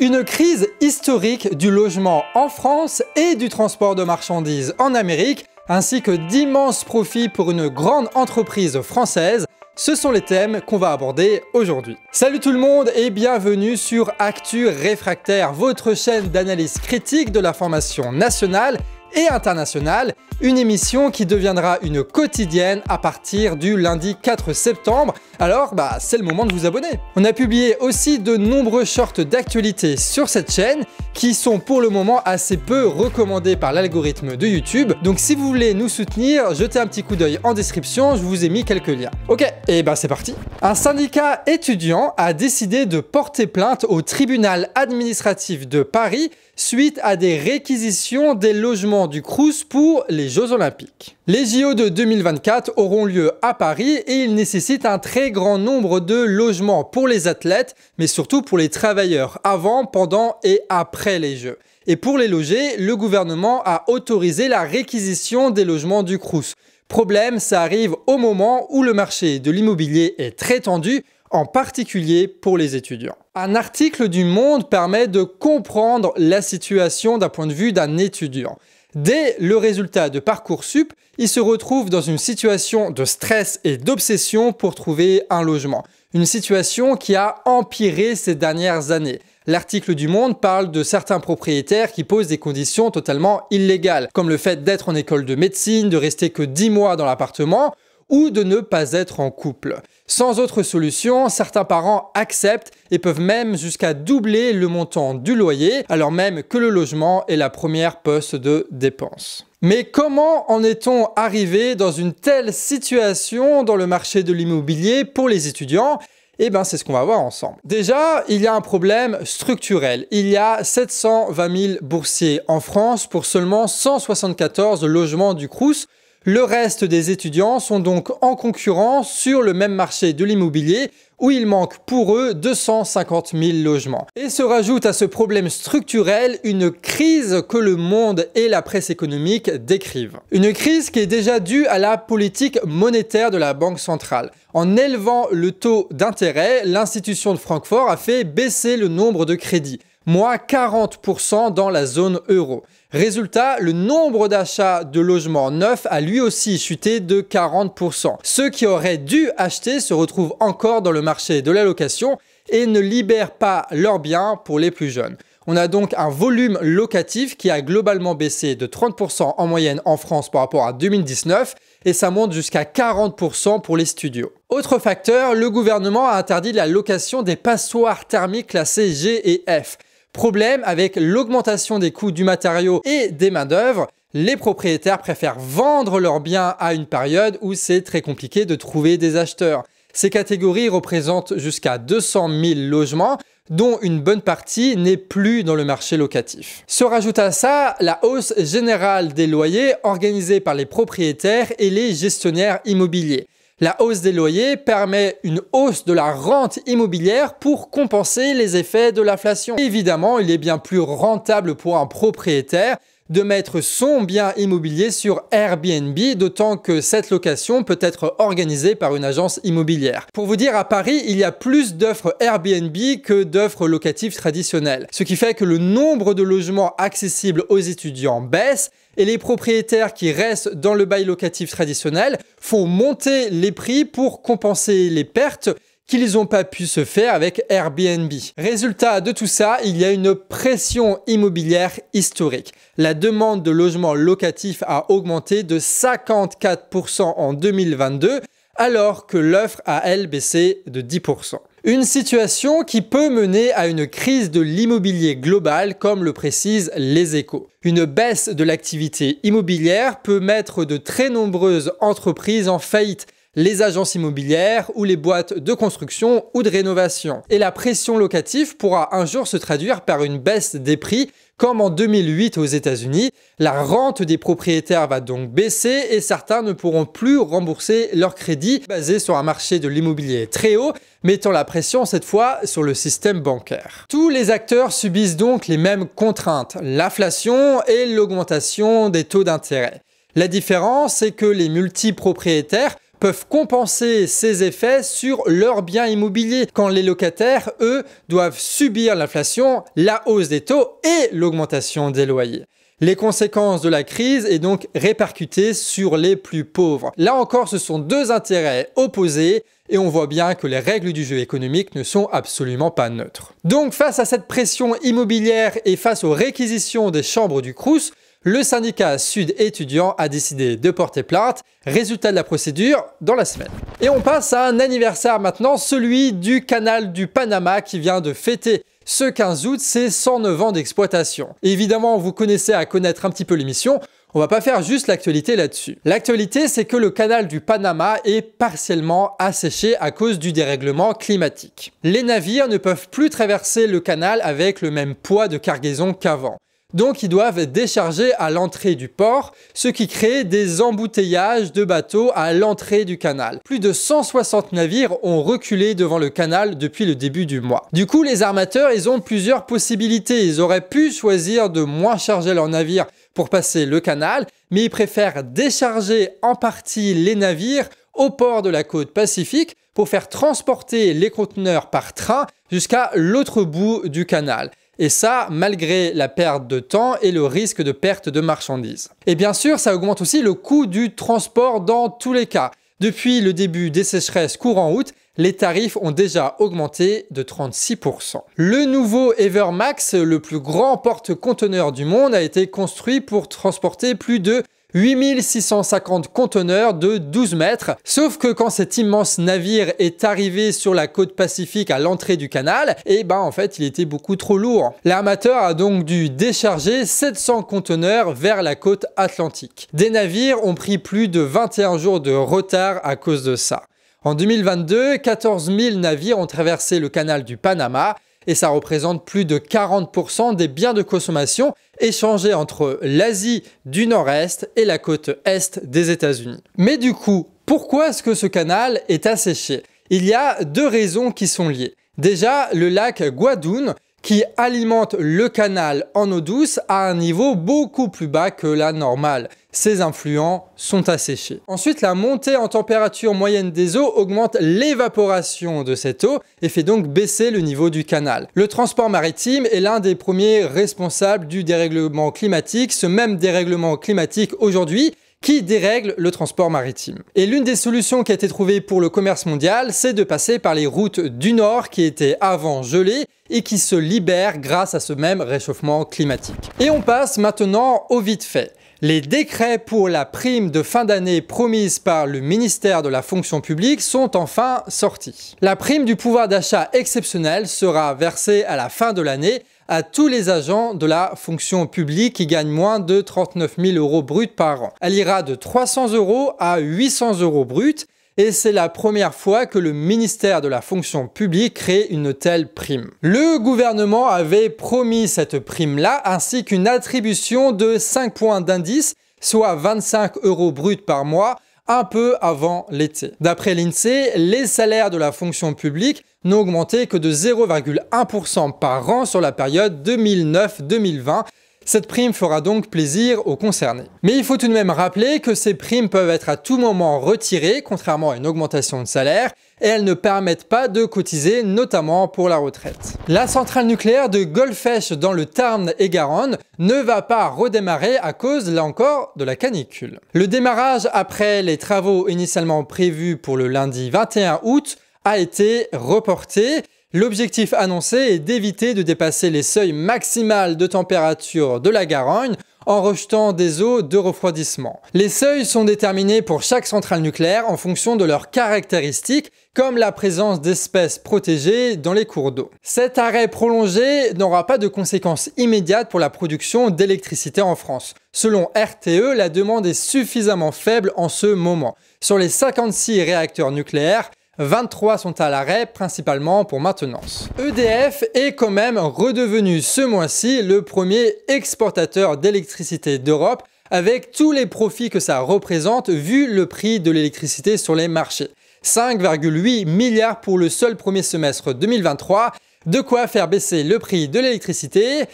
Une crise historique du logement en France et du transport de marchandises en Amérique, ainsi que d'immenses profits pour une grande entreprise française, ce sont les thèmes qu'on va aborder aujourd'hui. Salut tout le monde et bienvenue sur Actu Réfractaire, votre chaîne d'analyse critique de la formation nationale et internationale, une émission qui deviendra une quotidienne à partir du lundi 4 septembre. Alors, c'est le moment de vous abonner. On a publié aussi de nombreux shorts d'actualité sur cette chaîne qui sont pour le moment assez peu recommandés par l'algorithme de YouTube. Donc si vous voulez nous soutenir, jetez un petit coup d'œil en description, je vous ai mis quelques liens. Ok, et c'est parti. Un syndicat étudiant a décidé de porter plainte au tribunal administratif de Paris suite à des réquisitions des logements du Crous pour les Jeux Olympiques. Les JO de 2024 auront lieu à Paris et ils nécessitent un très grand nombre de logements pour les athlètes, mais surtout pour les travailleurs avant, pendant et après les Jeux. Et pour les loger, le gouvernement a autorisé la réquisition des logements du Crous. Problème, ça arrive au moment où le marché de l'immobilier est très tendu, en particulier pour les étudiants. Un article du Monde permet de comprendre la situation d'un point de vue d'un étudiant. Dès le résultat de Parcoursup, il se retrouve dans une situation de stress et d'obsession pour trouver un logement. Une situation qui a empiré ces dernières années. L'article du Monde parle de certains propriétaires qui posent des conditions totalement illégales, comme le fait d'être en école de médecine, de rester que 10 mois dans l'appartement, ou de ne pas être en couple. Sans autre solution, certains parents acceptent et peuvent même jusqu'à doubler le montant du loyer, alors même que le logement est la première poste de dépense. Mais comment en est-on arrivé dans une telle situation dans le marché de l'immobilier pour les étudiants ? C'est ce qu'on va voir ensemble. Déjà, il y a un problème structurel. Il y a 720 000 boursiers en France pour seulement 174 logements du Crous. Le reste des étudiants sont donc en concurrence sur le même marché de l'immobilier où il manque pour eux 250 000 logements. Et se rajoute à ce problème structurel une crise que le Monde et la presse économique décrivent. Une crise qui est déjà due à la politique monétaire de la Banque centrale. En élevant le taux d'intérêt, l'institution de Francfort a fait baisser le nombre de crédits, moins 40% dans la zone euro. Résultat, le nombre d'achats de logements neufs a lui aussi chuté de 40%. Ceux qui auraient dû acheter se retrouvent encore dans le marché de la location et ne libèrent pas leurs biens pour les plus jeunes. On a donc un volume locatif qui a globalement baissé de 30% en moyenne en France par rapport à 2019 et ça monte jusqu'à 40% pour les studios. Autre facteur, le gouvernement a interdit la location des passoires thermiques classées G et F. Problème, avec l'augmentation des coûts du matériau et des main-d'œuvre, les propriétaires préfèrent vendre leurs biens à une période où c'est très compliqué de trouver des acheteurs. Ces catégories représentent jusqu'à 200 000 logements, dont une bonne partie n'est plus dans le marché locatif. Se rajoute à ça la hausse générale des loyers organisée par les propriétaires et les gestionnaires immobiliers. La hausse des loyers permet une hausse de la rente immobilière pour compenser les effets de l'inflation. Évidemment, il est bien plus rentable pour un propriétaire de mettre son bien immobilier sur Airbnb, d'autant que cette location peut être organisée par une agence immobilière. Pour vous dire, à Paris, il y a plus d'offres Airbnb que d'offres locatives traditionnelles, ce qui fait que le nombre de logements accessibles aux étudiants baisse et les propriétaires qui restent dans le bail locatif traditionnel font monter les prix pour compenser les pertes qu'ils n'ont pas pu se faire avec Airbnb. Résultat de tout ça, il y a une pression immobilière historique. La demande de logements locatifs a augmenté de 54% en 2022, alors que l'offre a, elle, baissé de 10%. Une situation qui peut mener à une crise de l'immobilier global, comme le précisent Les Échos. Une baisse de l'activité immobilière peut mettre de très nombreuses entreprises en faillite, les agences immobilières ou les boîtes de construction ou de rénovation. Et la pression locative pourra un jour se traduire par une baisse des prix, comme en 2008 aux États-Unis. La rente des propriétaires va donc baisser et certains ne pourront plus rembourser leurs crédits basés sur un marché de l'immobilier très haut, mettant la pression cette fois sur le système bancaire. Tous les acteurs subissent donc les mêmes contraintes, l'inflation et l'augmentation des taux d'intérêt. La différence, c'est que les multipropriétaires peuvent compenser ces effets sur leurs biens immobiliers, quand les locataires, eux, doivent subir l'inflation, la hausse des taux et l'augmentation des loyers. Les conséquences de la crise est donc répercutées sur les plus pauvres. Là encore, ce sont deux intérêts opposés et on voit bien que les règles du jeu économique ne sont absolument pas neutres. Donc face à cette pression immobilière et face aux réquisitions des chambres du Crous, le syndicat Sud étudiant a décidé de porter plainte. Résultat de la procédure dans la semaine. Et on passe à un anniversaire maintenant, celui du canal du Panama qui vient de fêter ce 15 août ses 109 ans d'exploitation. Évidemment, vous connaissez à connaître un petit peu l'émission, on va pas faire juste l'actualité là-dessus. L'actualité, c'est que le canal du Panama est partiellement asséché à cause du dérèglement climatique. Les navires ne peuvent plus traverser le canal avec le même poids de cargaison qu'avant. Donc ils doivent décharger à l'entrée du port, ce qui crée des embouteillages de bateaux à l'entrée du canal. Plus de 160 navires ont reculé devant le canal depuis le début du mois. Du coup, les armateurs, ils ont plusieurs possibilités. Ils auraient pu choisir de moins charger leurs navires pour passer le canal, mais ils préfèrent décharger en partie les navires au port de la côte Pacifique pour faire transporter les conteneurs par train jusqu'à l'autre bout du canal. Et ça, malgré la perte de temps et le risque de perte de marchandises. Et bien sûr, ça augmente aussi le coût du transport dans tous les cas. Depuis le début des sécheresses courant août, les tarifs ont déjà augmenté de 36%. Le nouveau Evermax, le plus grand porte-conteneurs du monde, a été construit pour transporter plus de 8650 conteneurs de 12 mètres. Sauf que quand cet immense navire est arrivé sur la côte Pacifique à l'entrée du canal, en fait, il était beaucoup trop lourd. L'armateur a donc dû décharger 700 conteneurs vers la côte Atlantique. Des navires ont pris plus de 21 jours de retard à cause de ça. En 2022, 14 000 navires ont traversé le canal du Panama et ça représente plus de 40% des biens de consommation échangés entre l'Asie du Nord-Est et la côte Est des États-Unis. Mais du coup, pourquoi est-ce que ce canal est asséché? Il y a deux raisons qui sont liées. Déjà, le lac Guadoun, qui alimente le canal en eau douce à un niveau beaucoup plus bas que la normale. Ces influents sont asséchés. Ensuite, la montée en température moyenne des eaux augmente l'évaporation de cette eau et fait donc baisser le niveau du canal. Le transport maritime est l'un des premiers responsables du dérèglement climatique, ce même dérèglement climatique aujourd'hui qui dérègle le transport maritime. Et l'une des solutions qui a été trouvée pour le commerce mondial, c'est de passer par les routes du Nord qui étaient avant gelées et qui se libèrent grâce à ce même réchauffement climatique. Et on passe maintenant au vite fait. Les décrets pour la prime de fin d'année promise par le ministère de la fonction publique sont enfin sortis. La prime du pouvoir d'achat exceptionnel sera versée à la fin de l'année à tous les agents de la fonction publique qui gagnent moins de 39 000 € bruts par an. Elle ira de 300 € à 800 € bruts et c'est la première fois que le ministère de la fonction publique crée une telle prime. Le gouvernement avait promis cette prime-là ainsi qu'une attribution de 5 points d'indice, soit 25 € bruts par mois, un peu avant l'été. D'après l'INSEE, les salaires de la fonction publique n'ont augmenté que de 0,1% par an sur la période 2009-2020. Cette prime fera donc plaisir aux concernés. Mais il faut tout de même rappeler que ces primes peuvent être à tout moment retirées, contrairement à une augmentation de salaire, et elles ne permettent pas de cotiser, notamment pour la retraite. La centrale nucléaire de Golfech dans le Tarn-et-Garonne ne va pas redémarrer à cause, là encore, de la canicule. Le démarrage après les travaux initialement prévus pour le lundi 21 août a été reporté. L'objectif annoncé est d'éviter de dépasser les seuils maximaux de température de la Garonne en rejetant des eaux de refroidissement. Les seuils sont déterminés pour chaque centrale nucléaire en fonction de leurs caractéristiques, comme la présence d'espèces protégées dans les cours d'eau. Cet arrêt prolongé n'aura pas de conséquences immédiates pour la production d'électricité en France. Selon RTE, la demande est suffisamment faible en ce moment. Sur les 56 réacteurs nucléaires, 23 sont à l'arrêt, principalement pour maintenance. EDF est quand même redevenu ce mois-ci le premier exportateur d'électricité d'Europe, avec tous les profits que ça représente vu le prix de l'électricité sur les marchés. 5,8 milliards pour le seul premier semestre 2023, de quoi faire baisser le prix de l'électricité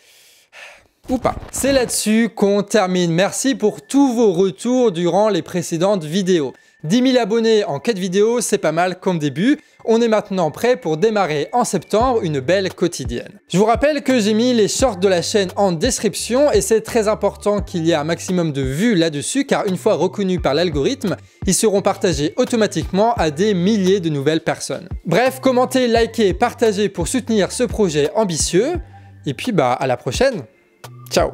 ou pas. C'est là-dessus qu'on termine. Merci pour tous vos retours durant les précédentes vidéos. 10 000 abonnés en 4 vidéos, c'est pas mal comme début. On est maintenant prêt pour démarrer en septembre une belle quotidienne. Je vous rappelle que j'ai mis les shorts de la chaîne en description et c'est très important qu'il y ait un maximum de vues là-dessus car une fois reconnus par l'algorithme, ils seront partagés automatiquement à des milliers de nouvelles personnes. Bref, commentez, likez, partagez pour soutenir ce projet ambitieux et puis à la prochaine. Ciao!